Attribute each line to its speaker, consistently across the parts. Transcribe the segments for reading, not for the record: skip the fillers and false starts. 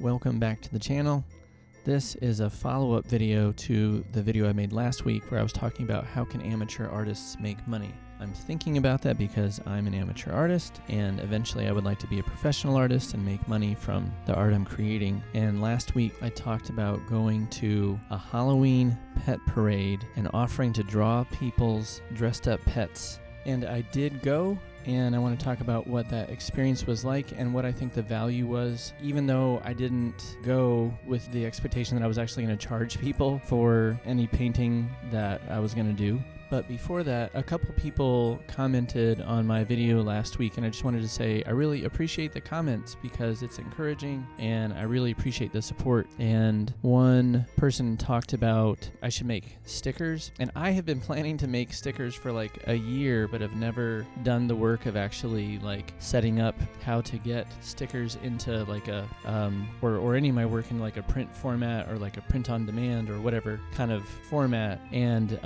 Speaker 1: welcome back to the channel. This is a follow-up video to the video I made last week where I was talking about how can amateur artists make money. I'm thinking about that because I'm an amateur artist and eventually I would like to be a professional artist and make money from the art I'm creating. And last week I talked about going to a Halloween pet parade and offering to draw people's dressed up pets. And I did go, and I want to talk about what that experience was like and what I think the value was, even though I didn't go with the expectation that I was actually going to charge people for any painting that I was going to do. But before that, a couple people commented on my video last week, and I just wanted to say I really appreciate the comments because it's encouraging and I really appreciate the support. And one person talked about I should make stickers, and I have been planning to make stickers for like a year, but have never done the work of actually like setting up how to get stickers into like a or any of my work in like a print format or like a print on demand or whatever kind of format. And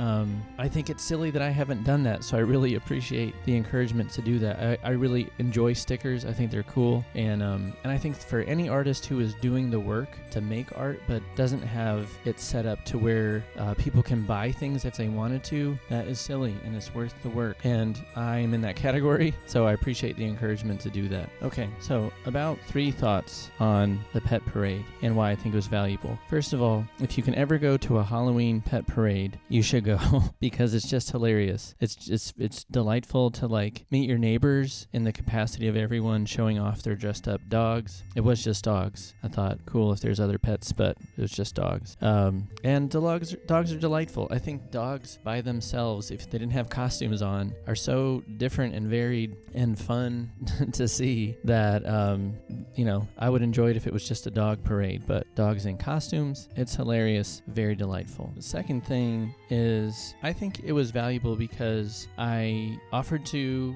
Speaker 1: I think it's silly that I haven't done that, so I really appreciate the encouragement to do that. I really enjoy stickers. I think they're cool, and I think for any artist who is doing the work to make art but doesn't have it set up to where people can buy things if they wanted to, that is silly and it's worth the work, and I'm in that category, so I appreciate the encouragement to do that. Okay, so about 3 thoughts on the pet parade and why I think it was valuable. First of all, if you can ever go to a Halloween pet parade, you should go because it's just hilarious. It's delightful to like meet your neighbors in the capacity of everyone showing off their dressed up dogs. It was just dogs. I thought cool if there's other pets, but it was just dogs. And the dogs are delightful. I think dogs by themselves, if they didn't have costumes on, are so different and varied and fun to see that I would enjoy it if it was just a dog parade, but dogs in costumes, it's hilarious, very delightful. The second thing is I think it was valuable because I offered to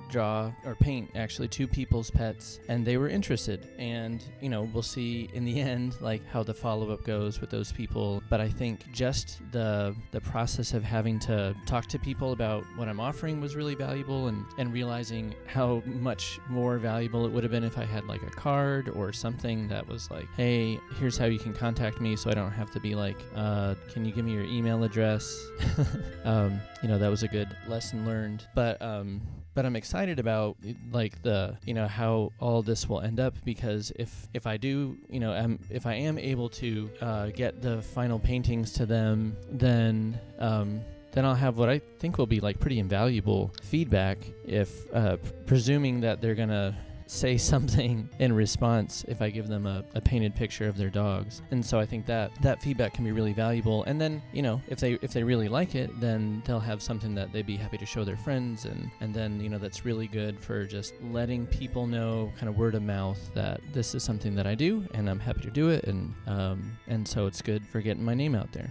Speaker 1: draw or paint actually 2 people's pets, and they were interested, and we'll see in the end like how the follow-up goes with those people. But I think just the process of having to talk to people about what I'm offering was really valuable, and realizing how much more valuable it would have been if I had like a card or something that was like, hey, here's how you can contact me, so I don't have to be like, can you give me your email address? That was a good lesson learned. But I'm excited about like the how all this will end up, because if I do if I am able to get the final paintings to them, then I'll have what I think will be like pretty invaluable feedback, if presuming that they're gonna say something in response if I give them a painted picture of their dogs. And so I think that feedback can be really valuable. And then if they really like it, then they'll have something that they'd be happy to show their friends, and then that's really good for just letting people know, kind of word of mouth, that this is something that I do and I'm happy to do it, and so it's good for getting my name out there.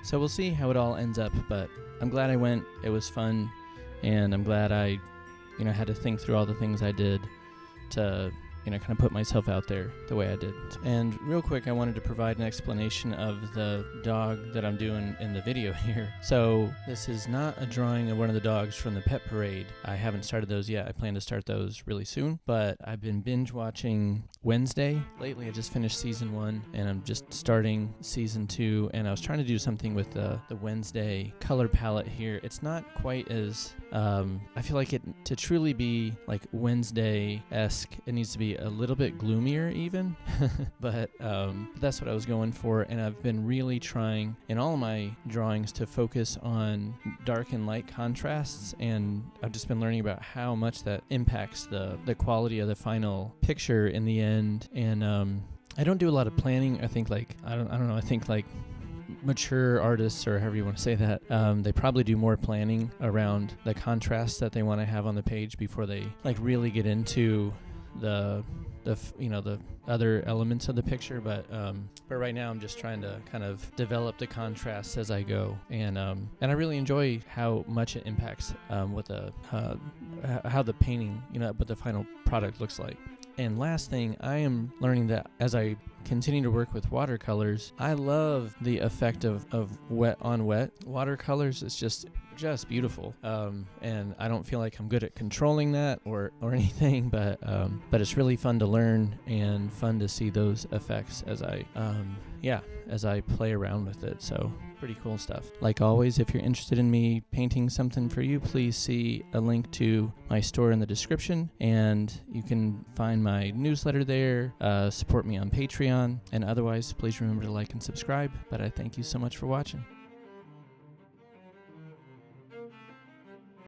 Speaker 1: So we'll see how it all ends up, but I'm glad I went. It was fun, and I'm glad I had to think through all the things I did to kind of put myself out there the way I did. And real quick, I wanted to provide an explanation of the dog that I'm doing in the video here. So this is not a drawing of one of the dogs from the pet parade. I haven't started those yet. I plan to start those really soon, but I've been binge watching Wednesday lately. I just finished season 1 and I'm just starting season 2, and I was trying to do something with the Wednesday color palette here. It's not quite as I feel like it to truly be like Wednesday-esque, it needs to be a little bit gloomier even, but that's what I was going for. And I've been really trying in all of my drawings to focus on dark and light contrasts, and I've just been learning about how much that impacts the quality of the final picture in the end. And I don't do a lot of planning. I think like I don't know, I think like mature artists, or however you want to say that, they probably do more planning around the contrast that they want to have on the page before they like really get into the other elements of the picture. But right now I'm just trying to kind of develop the contrasts as I go, and I really enjoy how much it impacts what how the painting, what the final product looks like. And last thing, I am learning that as I continue to work with watercolors, I love the effect of wet on wet watercolors. It's just just beautiful. And I don't feel like I'm good at controlling that or anything, but it's really fun to learn and fun to see those effects as I play around with it. So pretty cool stuff. Like always, if you're interested in me painting something for you, please see a link to my store in the description, and you can find my newsletter there, support me on Patreon, and otherwise, please remember to like and subscribe. But I thank you so much for watching.